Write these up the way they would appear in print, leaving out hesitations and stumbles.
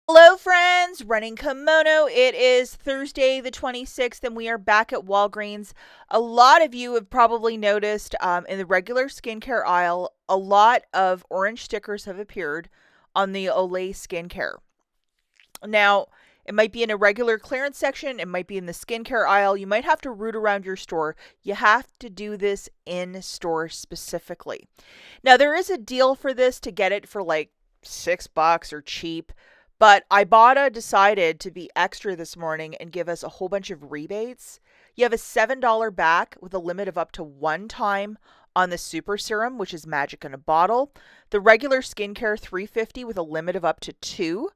Hello, friends. Running kimono. It is Thursday, the 26th, and we are back at Walgreens. A lot of you have probably noticed in the regular skincare aisle, a lot of orange stickers have appeared on the Olay skincare. Now, it might be in a regular clearance section, it might be in the skincare aisle. You might have to root around your store. You have to do this in store specifically. Now, there is a deal for this to get it for like $6 or cheap. But Ibotta decided to be extra this morning and give us a whole bunch of rebates. You have a $7 back with a limit of up to one time on the super serum, which is magic in a bottle. The regular skincare $3.50 with a limit of up to two.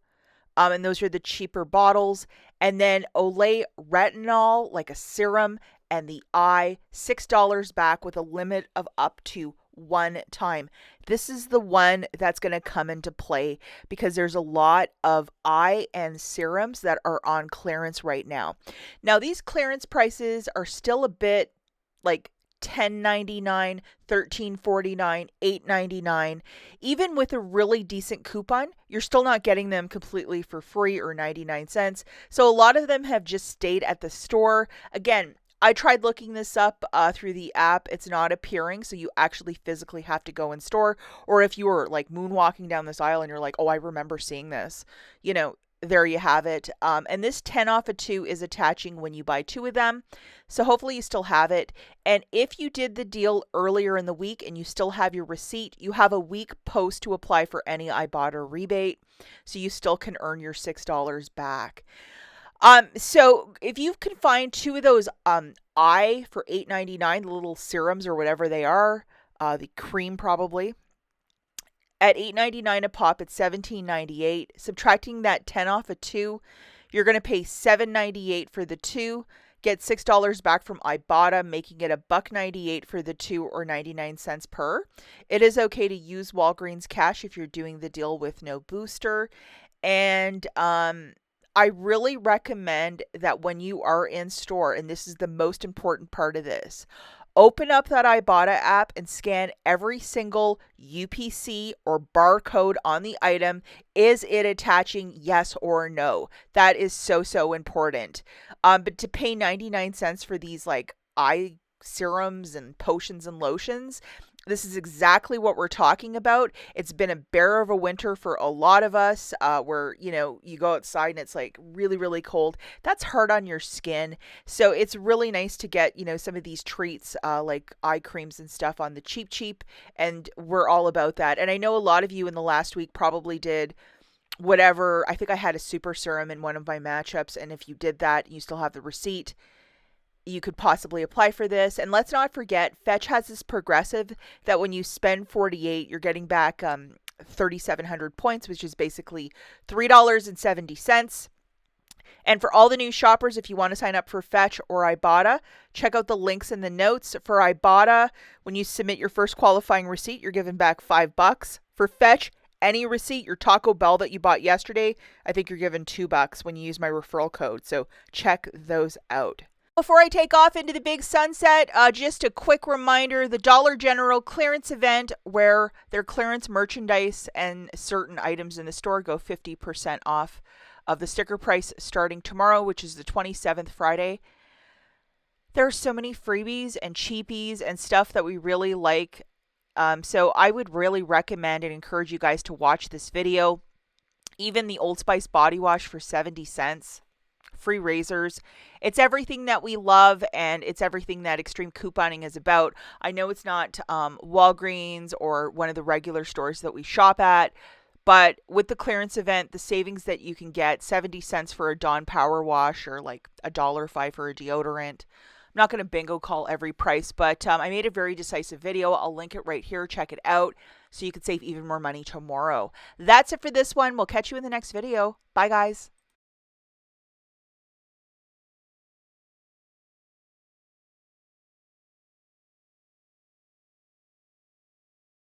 And those are the cheaper bottles. And then Olay retinol, like a serum, and the eye, $6 back with a limit of up to one time. This is the one that's going to come into play because there's a lot of eye and serums that are on clearance right now. Now, these clearance prices are still a bit like $10.99, $13.49, $8.99. Even with a really decent coupon, you're still not getting them completely for free or 99 cents. So a lot of them have just stayed at the store. Again, I tried looking this up through the app. It's not appearing, so you actually physically have to go in store. Or if you were like moonwalking down this aisle and you're like, oh, I remember seeing this, there you have it. And this 10 off of 2 is attaching when you buy 2 of them. So hopefully you still have it. And if you did the deal earlier in the week and you still have your receipt, you have a week post to apply for any Ibotta rebate. So you still can earn your $6 back. So if you can find 2 of those eye for $8.99, the little serums or whatever they are, the cream probably, at $8.99 a pop, it's $17.98. Subtracting that 10 off of 2, you're going to pay $7.98 for the 2, get $6 back from Ibotta, making it $1.98 for the 2 or 99 cents per. It is okay to use Walgreens cash if you're doing the deal with no booster. And I really recommend that when you are in store, and this is the most important part of this, open up that Ibotta app and scan every single UPC or barcode on the item. Is it attaching yes or no? That is so important. But to pay 99 cents for these like eye serums and potions and lotions, this is exactly what we're talking about. It's been a bear of a winter for a lot of us where, you go outside and it's like really cold. That's hard on your skin. So it's really nice to get, some of these treats like eye creams and stuff on the cheap. And we're all about that. And I know a lot of you in the last week probably did whatever. I think I had a super serum in one of my matchups. And if you did that, you still have the receipt, you could possibly apply for this. And let's not forget, Fetch has this progressive that when you spend 48, you're getting back 3,700 points, which is basically $3.70. And for all the new shoppers, if you want to sign up for Fetch or Ibotta, check out the links in the notes. For Ibotta, when you submit your first qualifying receipt, you're given back $5. For Fetch, any receipt, your Taco Bell that you bought yesterday, I think you're given $2 when you use my referral code. So check those out. Before I take off into the big sunset, just a quick reminder, the Dollar General clearance event where their clearance merchandise and certain items in the store go 50% off of the sticker price starting tomorrow, which is the 27th, Friday. There are so many freebies and cheapies and stuff that we really like. So I would really recommend and encourage you guys to watch this video. Even the Old Spice body wash for 70 cents. Free razors. It's everything that we love, and it's everything that extreme couponing is about. I know it's not Walgreens or one of the regular stores that we shop at, but with the clearance event, the savings that you can get, 70 cents for a Dawn Power Wash or like $1.05 for a deodorant. I'm not going to bingo call every price, but I made a very decisive video. I'll link it right here. Check it out so you can save even more money tomorrow. That's it for this one. We'll catch you in the next video. Bye, guys.